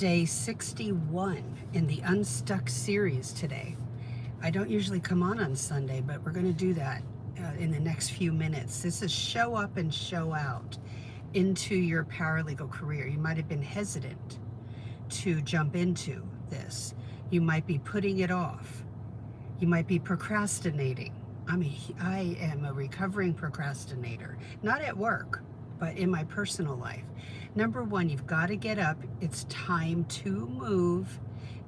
day 61 in the Unstuck series today. I don't usually come on Sunday, but we're going to do that in the next few minutes. This is show up and show out into your paralegal career. You might have been hesitant to jump into this. You might be putting it off. You might be procrastinating. I am a recovering procrastinator, not at work, but in my personal life. Number one, you've got to get up. It's time to move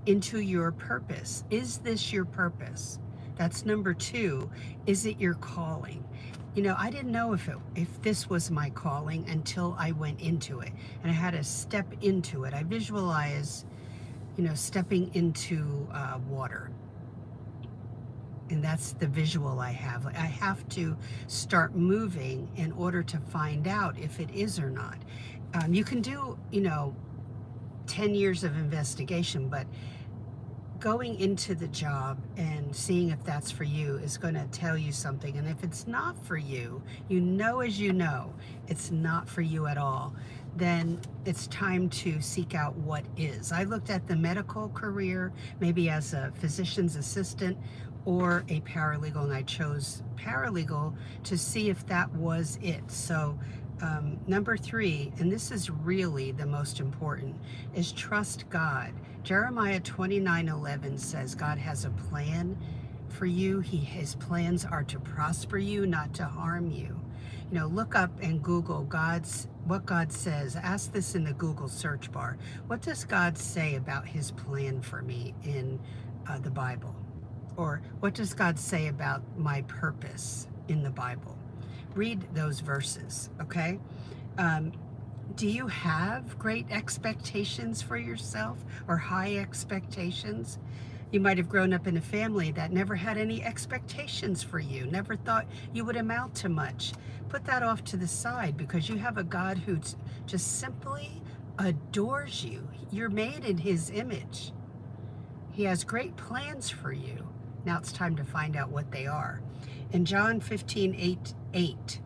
into your purpose. Is this your purpose? That's number two. Is it your calling? You know, I didn't know if this was my calling until I went into it, and I had to step into it. I visualize, stepping into water. And that's the visual I have. I have to start moving in order to find out if it is or not. You can do, 10 years of investigation, but going into the job and seeing if that's for you is going to tell you something. And if it's not for you, as you know, it's not for you at all, then it's time to seek out what is. I looked at the medical career, maybe as a physician's assistant or a paralegal, and I chose paralegal to see if that was it. So number three, and this is really the most important, is trust God. Jeremiah 29:11 says God has a plan for you. His plans are to prosper you, not to harm you. Look up and Google what God says. Ask this in the Google search bar. What does God say about his plan for me in the Bible? Or what does God say about my purpose in the Bible? Read those verses, okay? Do you have great expectations for yourself or high expectations? You might have grown up in a family that never had any expectations for you, never thought you would amount to much. Put that off to the side, because you have a God who just simply adores you. You're made in his image. He has great plans for you. Now it's time to find out what they are. In John 15:8,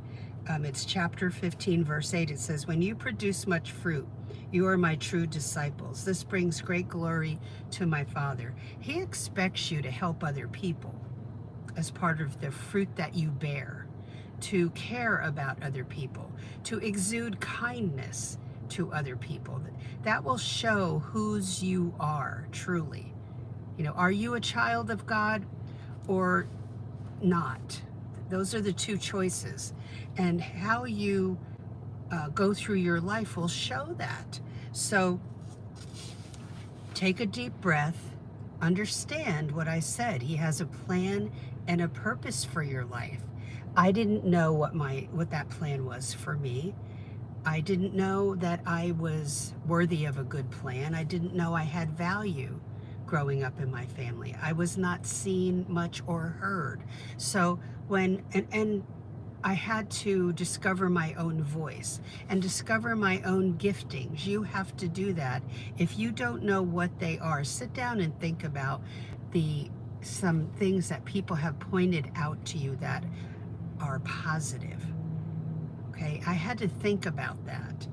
it's chapter 15, verse 8, it says, "When you produce much fruit, you are my true disciples. This brings great glory to my Father." He expects you to help other people as part of the fruit that you bear, to care about other people, to exude kindness to other people. That will show whose you are truly. Are you a child of God or not? Those are the two choices. And how you go through your life will show that. So take a deep breath. Understand what I said. He has a plan and a purpose for your life. I didn't know what that plan was for me. I didn't know that I was worthy of a good plan. I didn't know I had value growing up in my family. I was not seen much or heard. So and I had to discover my own voice and discover my own giftings. You have to do that. If you don't know what they are, sit down and think about some things that people have pointed out to you that are positive. Okay, I had to think about that.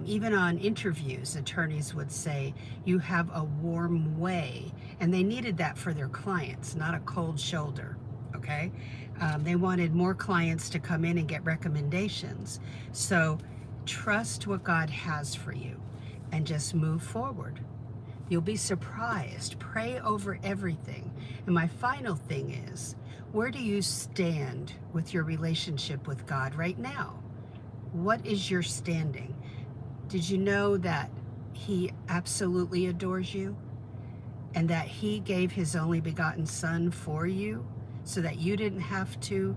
Even on interviews, attorneys would say, you have a warm way. And they needed that for their clients, not a cold shoulder, okay? They wanted more clients to come in and get recommendations. So trust what God has for you and just move forward. You'll be surprised. Pray over everything. And my final thing is, where do you stand with your relationship with God right now? What is your standing? Did you know that he absolutely adores you, and that he gave his only begotten son for you so that you didn't have to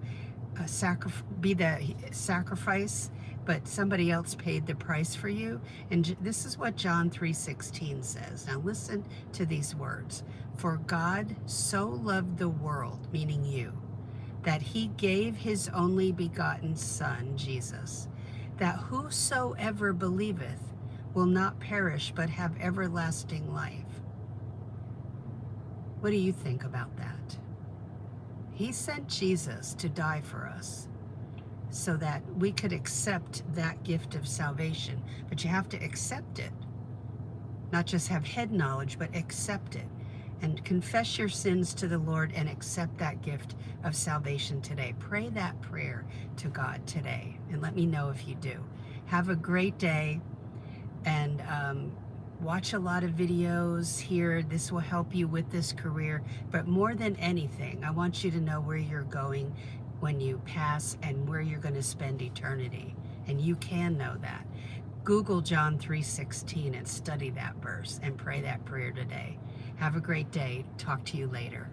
be the sacrifice, but somebody else paid the price for you? And this is what John 3:16 says. Now listen to these words. "For God so loved the world," meaning you, "that he gave his only begotten son, Jesus, that whosoever believeth will not perish but have everlasting life." What do you think about that? He sent Jesus to die for us so that we could accept that gift of salvation. But you have to accept it. Not just have head knowledge, but accept it. And confess your sins to the Lord and accept that gift of salvation today. Pray that prayer to God today and let me know if you do. Have a great day, and watch a lot of videos here. This will help you with this career. But more than anything, I want you to know where you're going when you pass and where you're going to spend eternity. And you can know that. Google John 3:16 and study that verse and pray that prayer today. Have a great day. Talk to you later.